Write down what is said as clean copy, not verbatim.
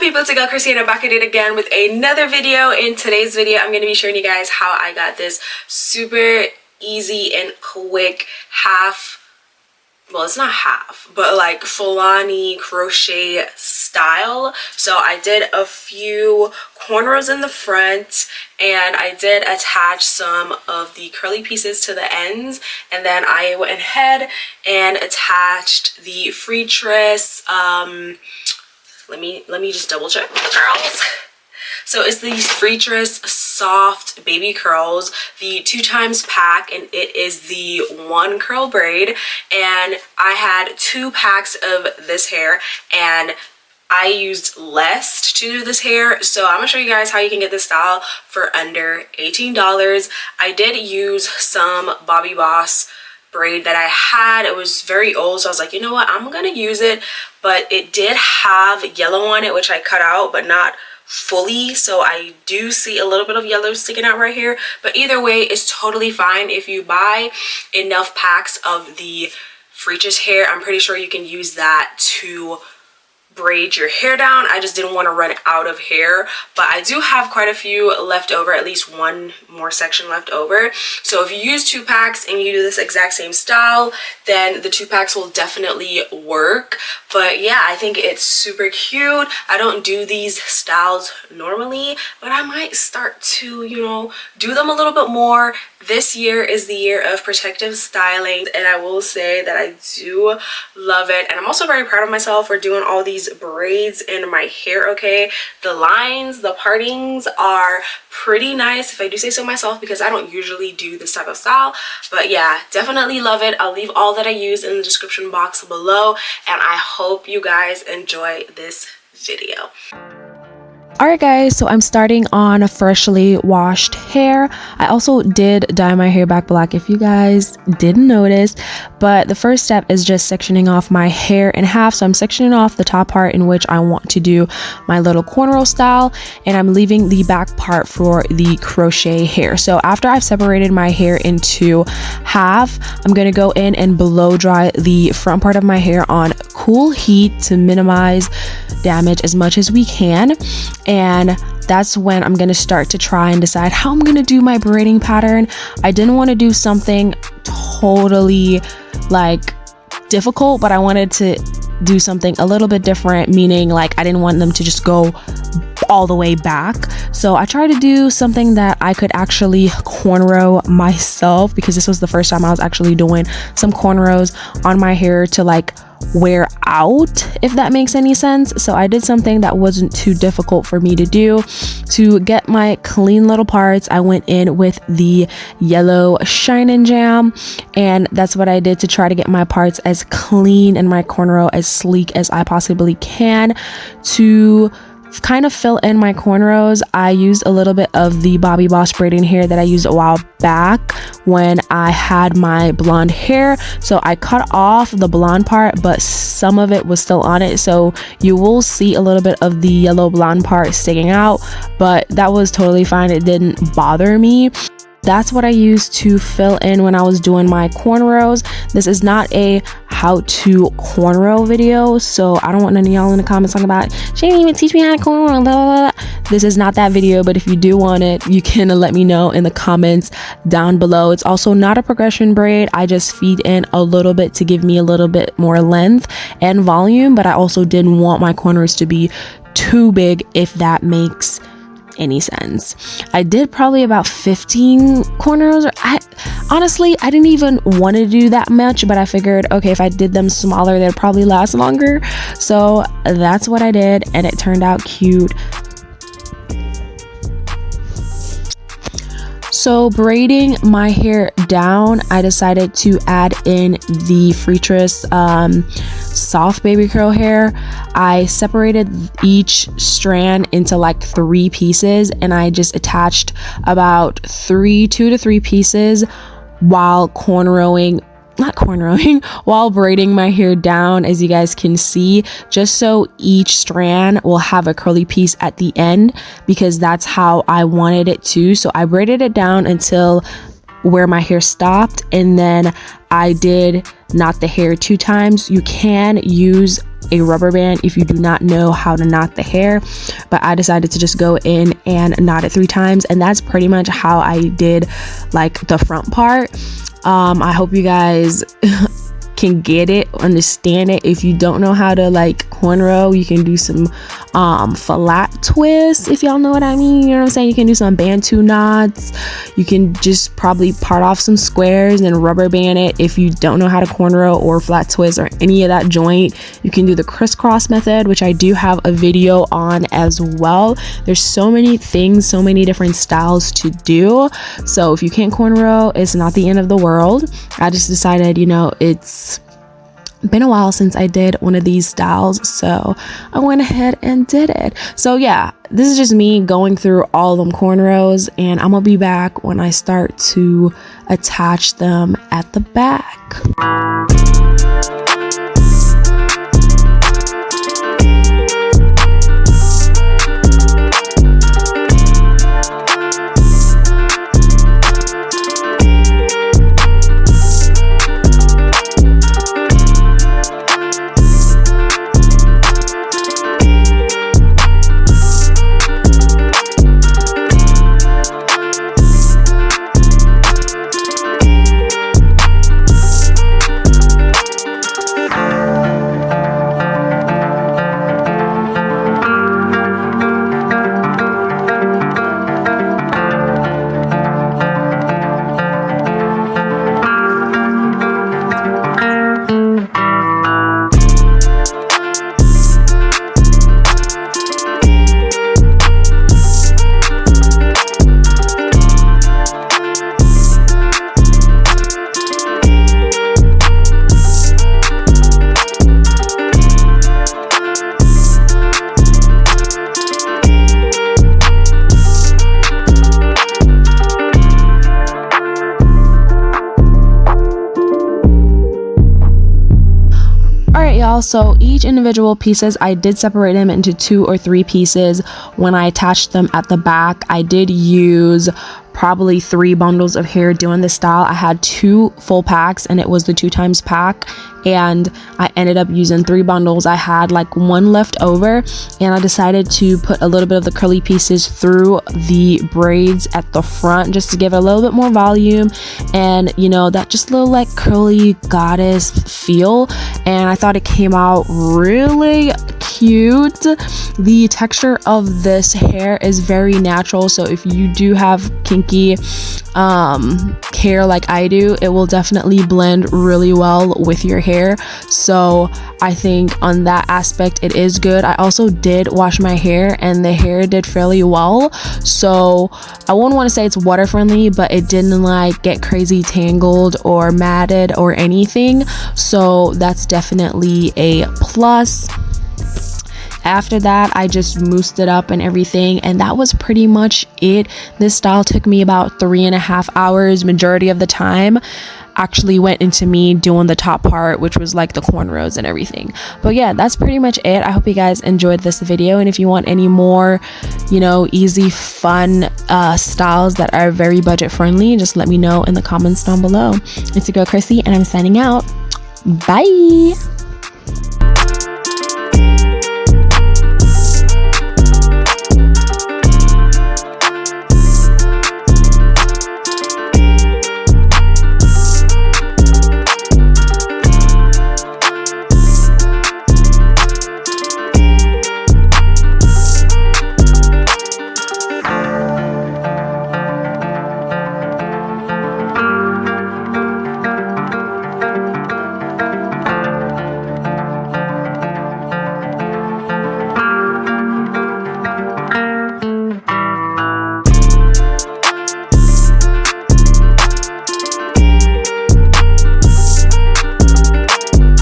people, it's Girl Chrissy and I'm back at it again with another video. In today's video, I'm going to be showing you guys how I got this super easy and quick well, it's not half, but like Fulani crochet style. So I did a few cornrows in the front and I did attach some of the curly pieces to the ends, and then I went ahead and attached the Freetress. Let me just double check, girls. So it's the Freetress soft baby curls, the 2x pack, and it is the 1 curl braid. And I had 2 packs of this hair and I used less to do this hair, so I'm gonna show you guys how you can get this style for under $18. I did use some Bobby Boss braid that I had. It was very old, so I was like, you know what, I'm gonna use it, but it did have yellow on it, which I cut out, but not fully, so I do see a little bit of yellow sticking out right here. But either way, it's totally fine. If you buy enough packs of the Freetress hair, I'm pretty sure you can use that to braid your hair down. I just didn't want to run out of hair, but I do have quite a few left over, at least one more section left over. So if you use 2 packs and you do this exact same style, then the 2 packs will definitely work. But yeah, I think it's super cute. I don't do these styles normally, but I might start to, you know, do them a little bit more. This year is the year of protective styling, and I will say that I do love it. And I'm also very proud of myself for doing all these braids in my hair. Okay, the lines, the partings are pretty nice, if I do say so myself, because I don't usually do this type of style. But yeah, definitely love it. I'll leave all that I use in the description box below, and I hope you guys enjoy this video. Alright guys, so I'm starting on freshly washed hair. I also did dye my hair back black, if you guys didn't notice, but the first step is just sectioning off my hair in half. So I'm sectioning off the top part in which I want to do my little cornrow style, and I'm leaving the back part for the crochet hair. So after I've separated my hair into half, I'm going to go in and blow dry the front part of my hair on cool heat to minimize damage as much as we can. And that's when I'm gonna start to try and decide how I'm gonna do my braiding pattern. I didn't want to do something totally like difficult, but I wanted to do something a little bit different, meaning like I didn't want them to just go all the way back. So I tried to do something that I could actually cornrow myself, because this was the first time I was actually doing some cornrows on my hair to like wear out, if that makes any sense. So I did something that wasn't too difficult for me to do. To get my clean little parts, I went in with the yellow Shine and Jam, and that's what I did to try to get my parts as clean and my cornrow as sleek as I possibly can. To kind of fill in my cornrows, I used a little bit of the Bobby Boss braiding hair that I used a while back when I had my blonde hair. So I cut off the blonde part, but some of it was still on it, so you will see a little bit of the yellow blonde part sticking out, but that was totally fine. It didn't bother me. That's what I used to fill in when I was doing my cornrows. This is not a how-to cornrow video, so I don't want none of y'all in the comments talking about, she didn't even teach me how to cornrow, blah, blah, blah. This is not that video, but if you do want it, you can let me know in the comments down below. It's also not a progression braid. I just feed in a little bit to give me a little bit more length and volume, but I also didn't want my corners to be too big, if that makes any sense. I did probably about 15 cornrows. Honestly, I didn't even want to do that much, but I figured, okay, if I did them smaller, they'd probably last longer. So that's what I did, and it turned out cute. So braiding my hair down, I decided to add in the Freetress soft baby curl hair. I separated each strand into like 3 pieces, and I just attached about 2 to 3 pieces while while braiding my hair down, as you guys can see, just so each strand will have a curly piece at the end, because that's how I wanted it to. So I braided it down until where my hair stopped, and then I did knot the hair 2 times. You can use a rubber band if you do not know how to knot the hair, but I decided to just go in and knot it 3 times, and that's pretty much how I did like the front part. I hope you guys can get it, understand it. If you don't know how to like cornrow, you can do some flat twists, if y'all know what I mean. You know what I'm saying? You can do some bantu knots. You can just probably part off some squares and rubber band it. If you don't know how to cornrow or flat twist or any of that joint, you can do the crisscross method, which I do have a video on as well. There's so many things, so many different styles to do. So if you can't cornrow, it's not the end of the world. I just decided, you know, it's been a while since I did one of these styles, so I went ahead and did it. So yeah, this is just me going through all them cornrows, and I'm gonna be back when I start to attach them at the back. So each individual pieces, I did separate them into 2 or 3 pieces. When I attached them at the back, I did use probably 3 bundles of hair doing this style. I had 2 full packs, and it was the 2 times pack, and I ended up using 3 bundles. I had like 1 left over, and I decided to put a little bit of the curly pieces through the braids at the front just to give it a little bit more volume, and you know, that just little like curly goddess feel. And I thought it came out really cute. The texture of this hair is very natural, so if you do have kinky hair like I do, it will definitely blend really well with your hair. So I think on that aspect it is good. I also did wash my hair, and the hair did fairly well, so I wouldn't want to say it's water friendly, but it didn't like get crazy tangled or matted or anything, so that's definitely a plus. After that, I just moussed it up and everything, and that was pretty much it. This style took me about 3.5 hours. Majority of the time actually went into me doing the top part, which was like the cornrows and everything. But yeah, that's pretty much it. I hope you guys enjoyed this video, and if you want any more, you know, easy fun styles that are very budget friendly, just let me know in the comments down below. It's your girl Chrissy, and I'm signing out. Bye.